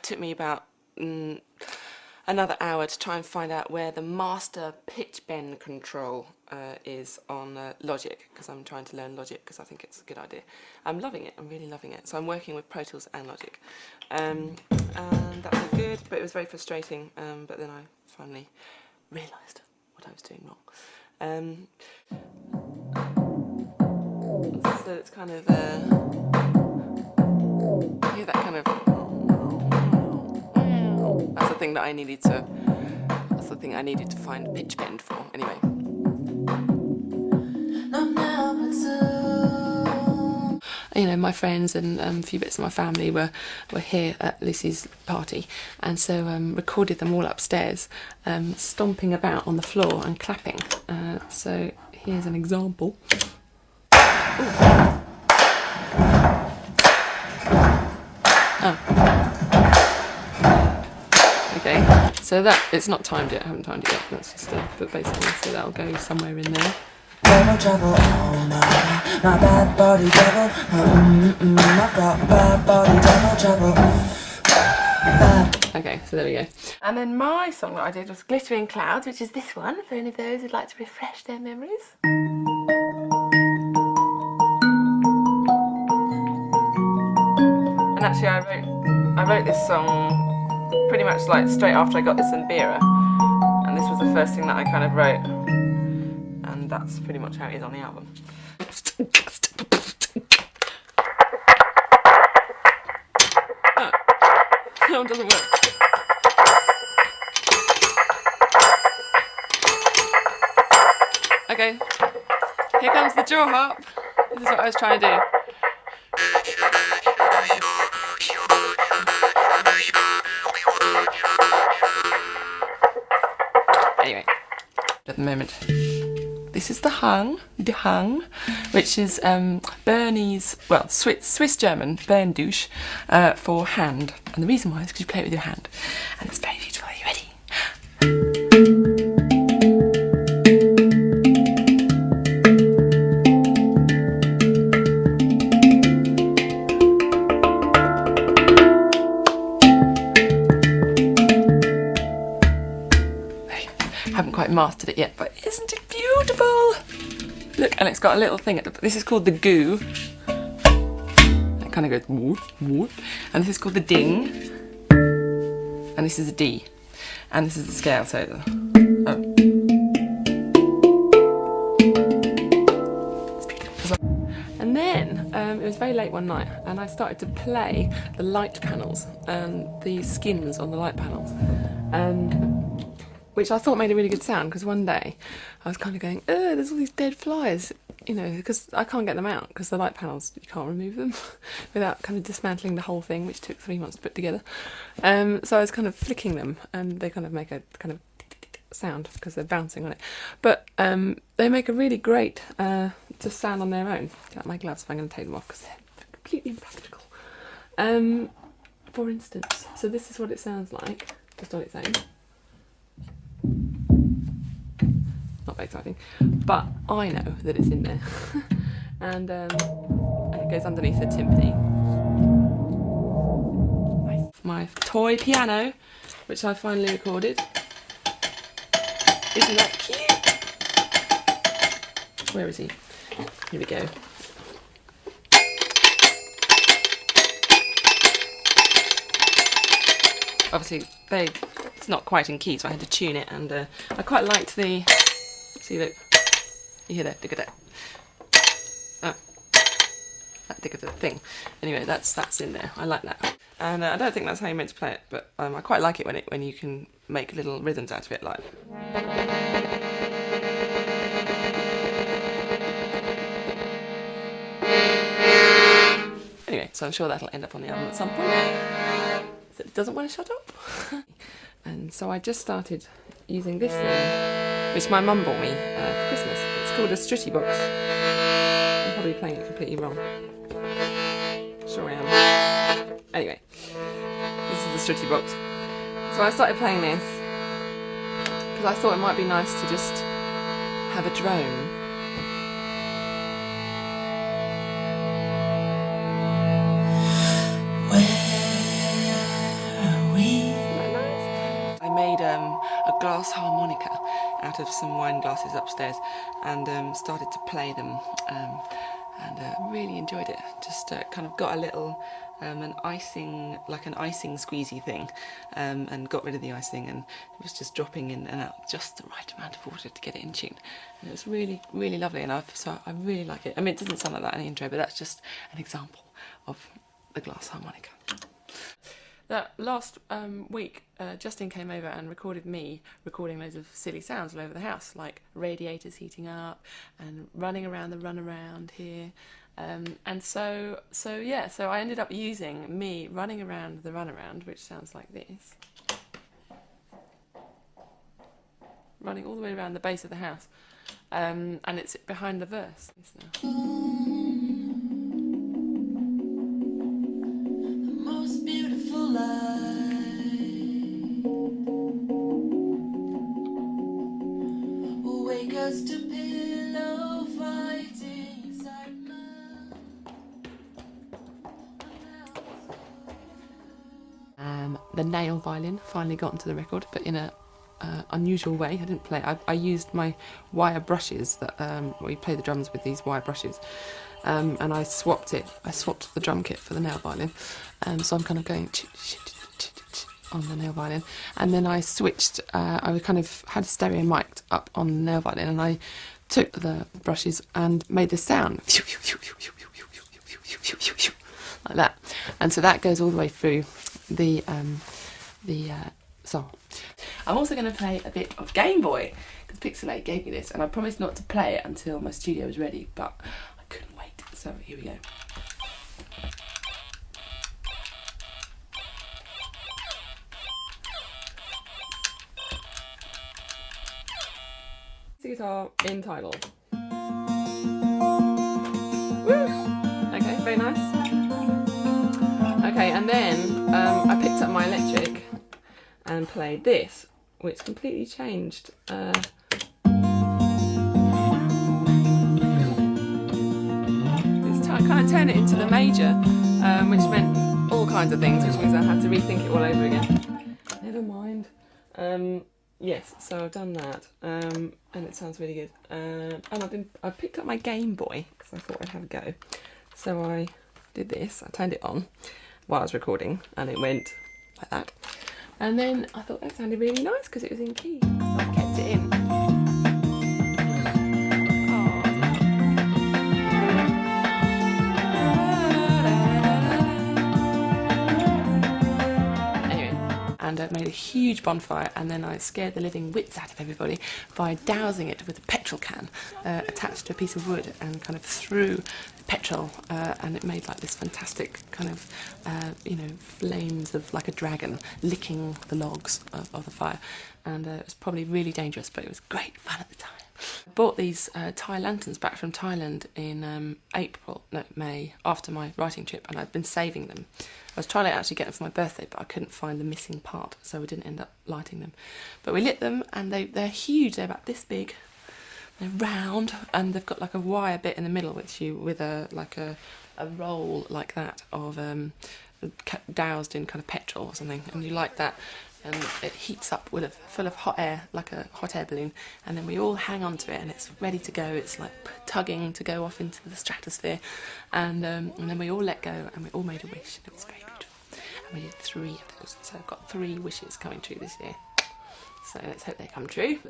took me about another hour to try and find out where the master pitch bend control is on Logic, because I'm trying to learn Logic because I think it's a good idea. I'm loving it, I'm really loving it. So I'm working with Pro Tools and Logic. And that was good, but it was very frustrating. But then I finally realised what I was doing wrong. So it's kind of, you hear that kind of, that's the thing that I needed to, that's the thing I needed to find pitch bend for, anyway. You know, my friends and a few bits of my family were here at Lucy's party, and so recorded them all upstairs, stomping about on the floor and clapping. So here's an example. Oh. Okay, so that, it's not timed yet, I haven't timed it yet, that's just but basically, so that'll go somewhere in there. Trouble, oh no, my bad body devil, I've got bad body devil trouble. Okay, so there we go. And then my song that I did was Glittering Clouds, which is this one, for any of those who'd like to refresh their memories. And actually I wrote this song pretty much like straight after I got this in Bira, and this was the first thing that I kind of wrote, and that's pretty much how it is on the album. Oh, that one doesn't work. Okay, here comes the jaw harp. This is what I was trying to do. Anyway, at the moment, this is the hung, which is Bernie's, well, Swiss German, Berndouche, for hand. And the reason why is because you play it with your hand. And it's very beautiful. Are you ready? Haven't quite mastered it yet, but isn't it beautiful? Look, and it's got a little thing at the, this is called the goo. It kind of goes whoop, whoop. And this is called the ding. And this is a D. And this is the scale, so oh. It's beautiful. And then it was very late one night, and I started to play the light panels and the skins on the light panels. Which I thought made a really good sound, because one day I was kind of going, oh, there's all these dead flies, you know, because I can't get them out, because the light panels, you can't remove them without kind of dismantling the whole thing, which took 3 months to put together. So I was kind of flicking them, and they kind of make a kind of sound because they're bouncing on it. But they make a really great just sound on their own. Get out my gloves if I'm going to take them off, because they're completely impractical. For instance, so this is what it sounds like, just on its own. Not very exciting, but I know that it's in there. and it goes underneath the timpani. My toy piano, which I finally recorded. Isn't that cute? Where is he? Here we go. Obviously, it's not quite in key, so I had to tune it, and I quite liked the. See, look, you hear that? Look at that. Oh, that dig of the thing. Anyway, that's in there. I like that, and I don't think that's how you're meant to play it, but I quite like it when you can make little rhythms out of it, like. Anyway, so I'm sure that'll end up on the album at some point. So it doesn't want to shut up. And so I just started using this thing, which my mum bought me for Christmas. It's called a Stritty box. I'm probably playing it completely wrong. Sure I am. Anyway, this is the Stritty box. So I started playing this because I thought it might be nice to just have a drone. made a glass harmonica out of some wine glasses upstairs, and started to play them, and really enjoyed it. Just kind of got a little an icing squeezy thing, and got rid of the icing, and it was just dropping in and out just the right amount of water to get it in tune. And it was really, really lovely, and so I really like it. I mean, it doesn't sound like that in the intro, but that's just an example of the glass harmonica. That last week, Justin came over and recorded me recording loads of silly sounds all over the house, like radiators heating up and running around the runaround here. And so I ended up using me running around the runaround, which sounds like this. Running all the way around the base of the house. And it's behind the verse. The nail violin finally got onto the record, but in a unusual way. I didn't play. I used my wire brushes that we play the drums with, these wire brushes, and I swapped it. I swapped the drum kit for the nail violin, so I'm kind of going on the nail violin, and then I switched. I kind of had a stereo mic up on the nail violin, and I took the brushes and made this sound like that, and so that goes all the way through the song. I'm also going to play a bit of Game Boy, because Pixelate gave me this, and I promised not to play it until my studio was ready, but I couldn't wait, so here we go. The guitar in Tidal. Woo! Okay, very nice. Okay, and then I picked up my electric and played this, which completely changed. It's kind of turned it into the major, which meant all kinds of things, which means I had to rethink it all over again. Never mind. Yes, so I've done that, and it sounds really good. And I picked up my Game Boy because I thought I'd have a go. So I did this. I turned it on while I was recording, and it went like that. And then I thought that sounded really nice because it was in key, so I kept it in. Anyway, and I made a huge bonfire, and then I scared the living wits out of everybody by dousing it with a petrol can attached to a piece of wood, and kind of threw petrol, and it made like this fantastic kind of flames of like a dragon licking the logs of the fire, and it was probably really dangerous, but it was great fun at the time. I bought these Thai lanterns back from Thailand in May, after my writing trip, and I'd been saving them. I was trying to actually get them for my birthday, but I couldn't find the missing part, so we didn't end up lighting them. But we lit them, and they're huge. They're about this big. They're round, and they've got like a wire bit in the middle, with a roll like that of doused in kind of petrol or something, and you light that, and it heats up with full of hot air, like a hot air balloon, and then we all hang on to it, and it's ready to go. It's like tugging to go off into the stratosphere, and then we all let go, and we all made a wish. It was very beautiful, and we did 3 of those. So I've got 3 wishes coming true this year. So let's hope they come true.